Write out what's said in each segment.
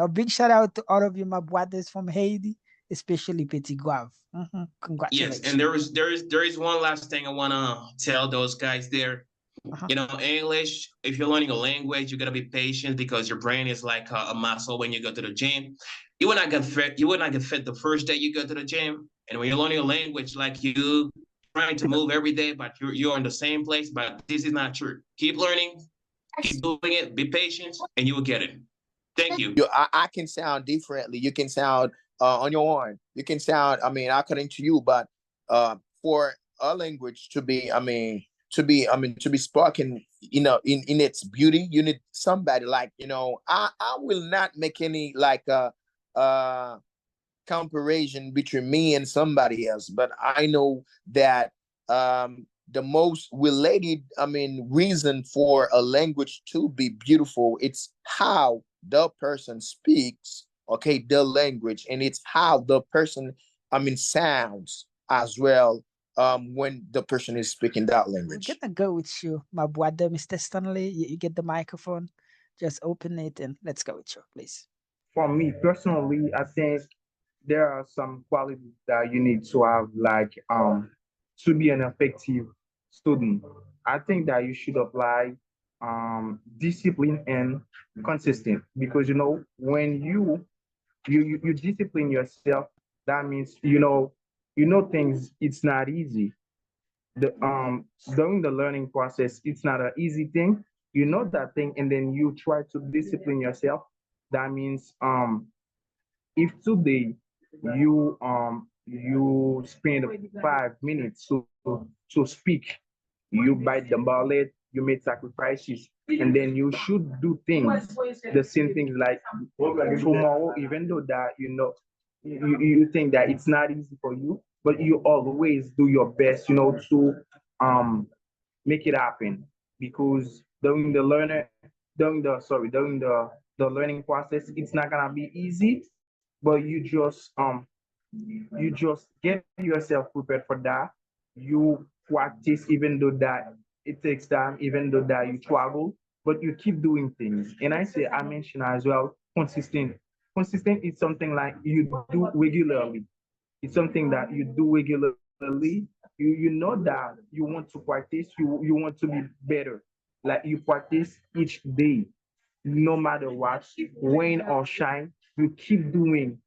A big shout out to all of you, my brothers from Haiti, especially Petit Guave. Yes, Congratulations. and there is one last thing I wanna tell those guys there. Uh-huh. You know, English, if you're learning a language, you gotta be patient because your brain is like a muscle when you go to the gym. You will not get fit, you will not get fit the first day you go to the gym. And when you're learning a language, like you trying to move every day, but you're in the same place, but this is not true. Keep learning, keep doing it, be patient, and you will get it. Thank you. I can sound differently. You can sound on your own. You can sound, I mean, according to you, but for a language to be, to be spoken, in its beauty, you need somebody like, I will not make any like uh comparison between me and somebody else, but I know that the most related, reason for a language to be beautiful, it's how the person speaks, okay, the language, and it's how the person, sounds as well, when the person is speaking that We're language. gonna go with you, my brother, Mr. Stanley. You get the microphone, just open it and let's go with you, please. For me personally, I think there are some qualities that you need to have, like to be an effective student. I think that you should apply discipline and consistent, because when you discipline yourself, that means things. It's not easy. The During the learning process, it's not an easy thing. You know that thing, and then you try to discipline yourself. That means if today you spend 5 minutes to speak, you bite the bullet, you make sacrifices, and then you should do things, the same things like tomorrow, even though that you think that it's not easy for you, but you always do your best, to um make it happen. Because during the learning process, it's not gonna be easy, but you just get yourself prepared for that. You practice, even though that it takes time, even though that you struggle, but you keep doing things. And I mentioned as well, consistent. Consistent is something like you do regularly. It's something that you do regularly. You know that you want to practice, you want to be better. Like you practice each day, no matter what, rain or shine, you keep doing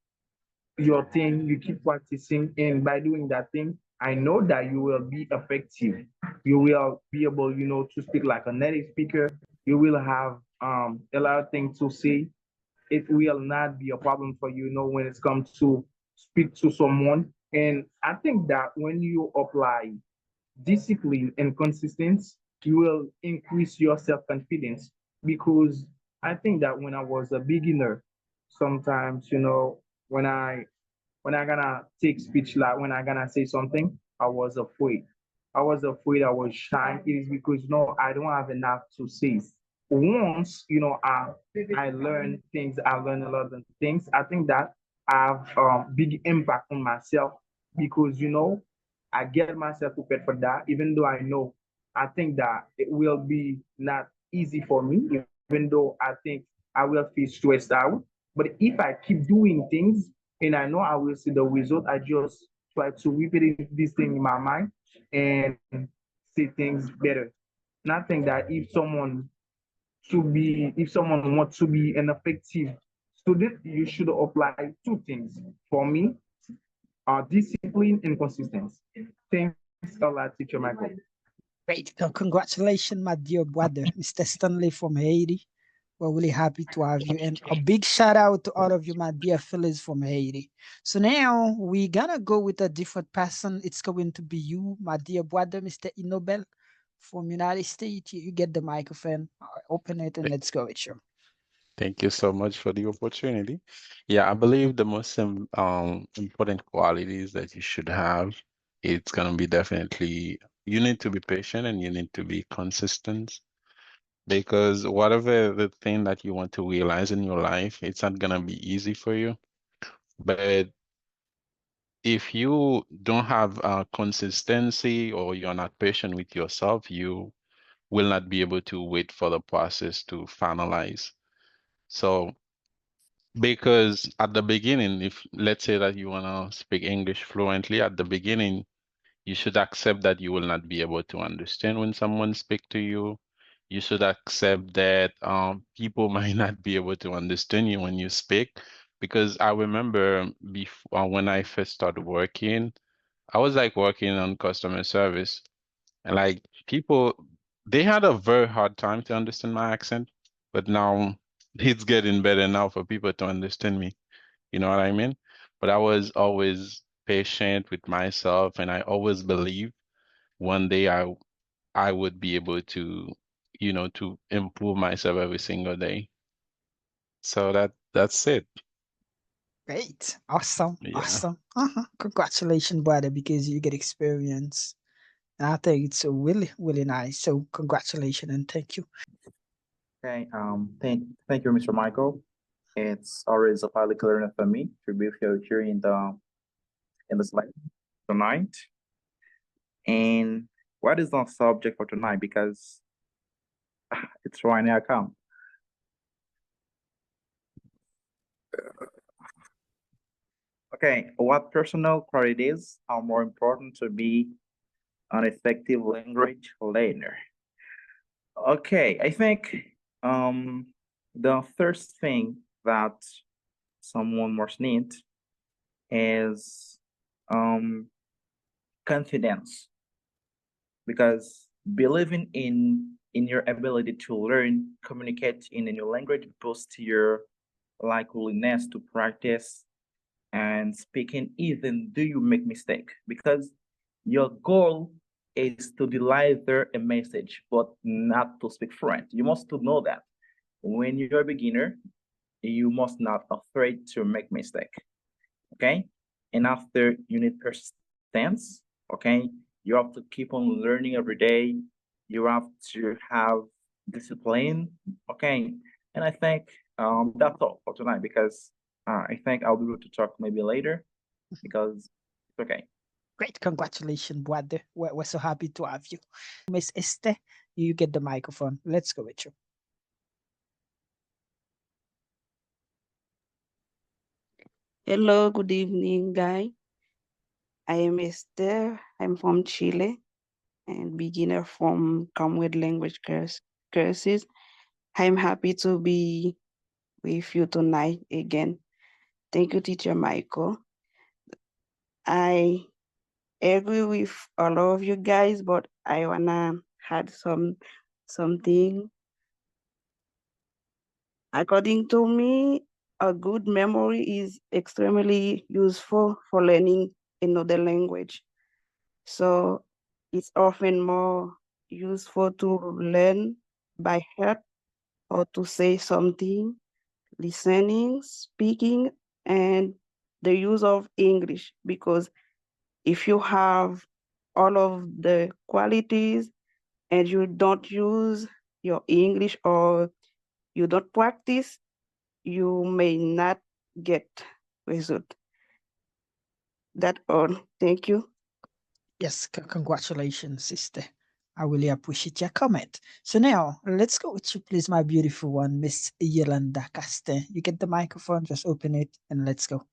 your thing, you keep practicing, and by doing that thing, I know that you will be effective. You will be able, to speak like a native speaker. You will have a lot of things to say. It will not be a problem for you, when it's come to speak to someone. And I think that when you apply discipline and consistency, you will increase your self-confidence. Because I think that when I was a beginner, sometimes, when I gonna take speech, like when I gonna say something, I was afraid. I was shy. It is because I don't have enough to say. Once I learn things, I learn a lot of things. I think that I have big impact on myself, because I get myself prepared for that. Even though I think that it will be not easy for me. Even though I think I will feel stressed out. But if I keep doing things and I know I will see the result, I just try to repeat this thing in my mind and see things better. And I think that if someone wants to be an effective student, you should apply two things. For me, discipline and consistency. Thanks a lot, Teacher Michael. Great. Congratulations, my dear brother, Mr. Stanley from Haiti. We're really happy to have you. And a big shout out to all of you, my dear fellows from Haiti. So now we're gonna go with a different person. It's going to be you, my dear brother, Mr. Inobel from United States. You get the microphone, open it, and let's go with you. Thank you so much for the opportunity. Yeah, I believe the most important qualities that you should have, it's gonna be definitely you need to be patient and you need to be consistent because whatever the thing that you want to realize in your life, it's not gonna be easy for you. But if you don't have consistency or you're not patient with yourself, you will not be able to wait for the process to finalize. So Because at the beginning, if let's say that you want to speak English fluently, at the beginning, you should accept that you will not be able to understand when someone speak to you. You should accept that people might not be able to understand you when you speak. Because I remember before when I first started working, I was like working on customer service, and like people, they had a very hard time to understand my accent, but now it's getting better now for people to understand me. You know what I mean? But I was always patient with myself, and I always believed one day I would be able to, to improve myself every single day. So that's it. Great. Awesome. Yeah. Awesome. Congratulations, brother, because you get experience. And I think it's really, really nice. So congratulations and thank you. Okay. Thank you, Mr. Michael. It's always a public learner for me to be here in the slide tonight. And what is our subject for tonight? Because it's right now come. Okay, what personal qualities are more important to be an effective language learner? Okay, I think the first thing that someone must need is confidence, because believing in your ability to learn, communicate in a new language boosts your like willingness to practice and speaking even do you make mistake, because your goal is to deliver a message but not to speak French. You must to know that when you're a beginner, you must not afraid to make mistake. Okay, and after you need persistence. Okay, you have to keep on learning every day. You have to have discipline. Okay, and I think that's all for tonight, because I think I'll be able to talk maybe later, because it's okay. Great. Congratulations, brother. We're so happy to have you. Miss Esther, you get the microphone. Let's go with you. Hello, good evening, guy. I am Esther. I'm from Chile and beginner from Commonwealth Language Courses. I'm happy to be with you tonight again. Thank you, Teacher Michael. I agree with all of you guys, but I wanna add something. According to me, a good memory is extremely useful for learning another language. So it's often more useful to learn by heart or to say something, listening, speaking, and the use of English. Because if you have all of the qualities and you don't use your English or you don't practice, you may not get result. That's all. Thank you. Yes, congratulations, sister. I really appreciate your comment. So now let's go with you, please, my beautiful one, Miss Yolanda Castin. You get the microphone, just open it and let's go.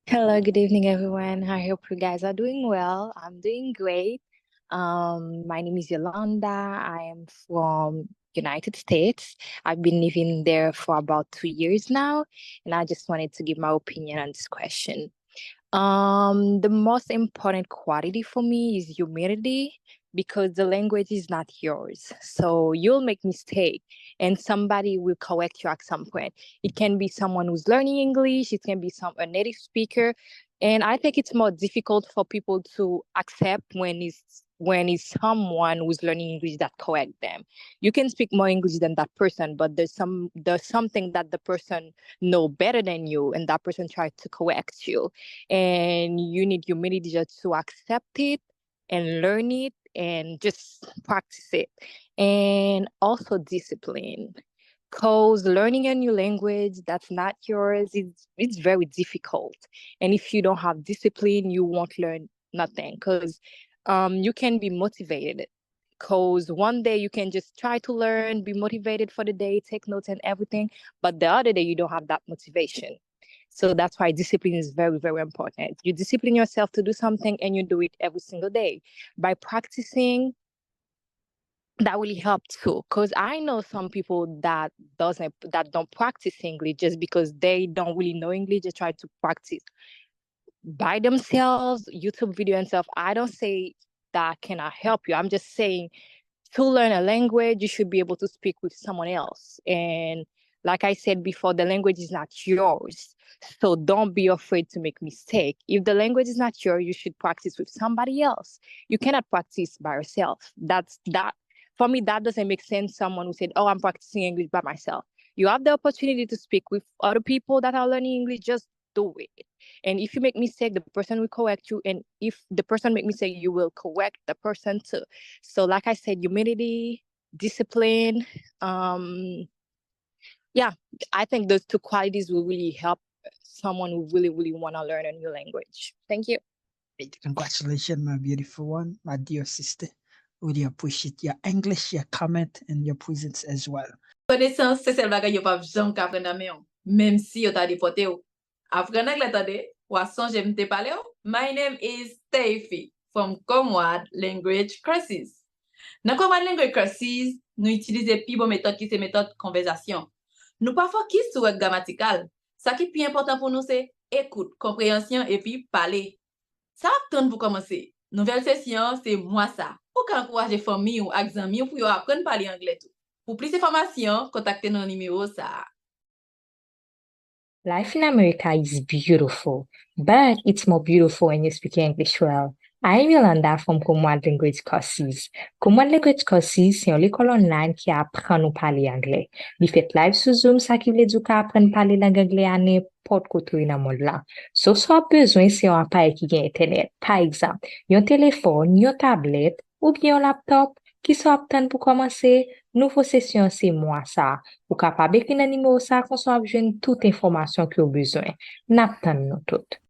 Hello, good evening, everyone. I hope you guys are doing well. I'm doing great. My name is Yolanda. I am from United States. I've been living there for about 2 years now, and I just wanted to give my opinion on this question. The most important quality for me is humility, because the language is not yours. So you'll make mistake and somebody will correct you at some point. It can be someone who's learning English, it can be a native speaker. And I think it's more difficult for people to accept when it's someone who's learning English that correct them. You can speak more English than that person, but there's something that the person know better than you, and that person tried to correct you. And you need humility just to accept it and learn it and just practice it. And also discipline. Because learning a new language that's not yours, it's very difficult. And if you don't have discipline, you won't learn nothing. Because you can be motivated. Because one day you can just try to learn, be motivated for the day, take notes and everything. But the other day you don't have that motivation. So that's why discipline is very, very important. You discipline yourself to do something and you do it every single day. By practicing, that really helps too. Because I know some people that don't practice English just because they don't really know English. They try to practice by themselves, YouTube video and stuff. I don't say that cannot help you. I'm just saying to learn a language, you should be able to speak with someone else. And like I said before, the language is not yours. So don't be afraid to make mistake. If the language is not yours, you should practice with somebody else. You cannot practice by yourself. That for me, that doesn't make sense. Someone who said, oh, I'm practicing English by myself. You have the opportunity to speak with other people that are learning English, just do it. And if you make mistake, the person will correct you. And if the person make mistake, you will correct the person too. So like I said, humility, discipline, yeah, I think those two qualities will really help someone who really, really want to learn a new language. Thank you. Great. Congratulations, my beautiful one, my dear sister. Really appreciate your English, your comment, and your presence as well. Connaissance, c'est celle bagay yo pa jam ka apprendre nan men yo, même si yo ta deporté yo. Apprendre anglais tande, ou a sonje mte pale yo. My name is Steffi from Comwad Language Courses. Dans Comwad Language Courses, nous utilisons pi bon méthode qui c'est méthode konvesasyon. Nous pas focus sur règle grammaticale. Ça qui est plus important pour nous c'est écoute, compréhension et puis parler. Ça attend pour commencer. Nouvelle session, c'est moi ça. Pour encourager famille ou amis pour apprendre à parler anglais tout. Pour plus d'informations, contactez nos numéros ça. Life in America is beautiful, but it's more beautiful when you speak English well. I'm Yolanda from Comwad Language Courses. Comwad Language Courses, c'est une école online qui apprend nous parler anglais. Li fait live sur Zoom, ça qui veut dire qu'on apprend parler langue anglais à n'importe côté dans le monde là. So, soit besoin, c'est un appareil qui a Internet. Par exemple, un téléphone, une tablette, ou bien un laptop, qui sont aptes pour commencer. Nouveau session, c'est moi ça. Ou capable d'écrire un numéro ça, qu'on soit besoin de toute information que vous avez besoin. N'attendons nous toutes.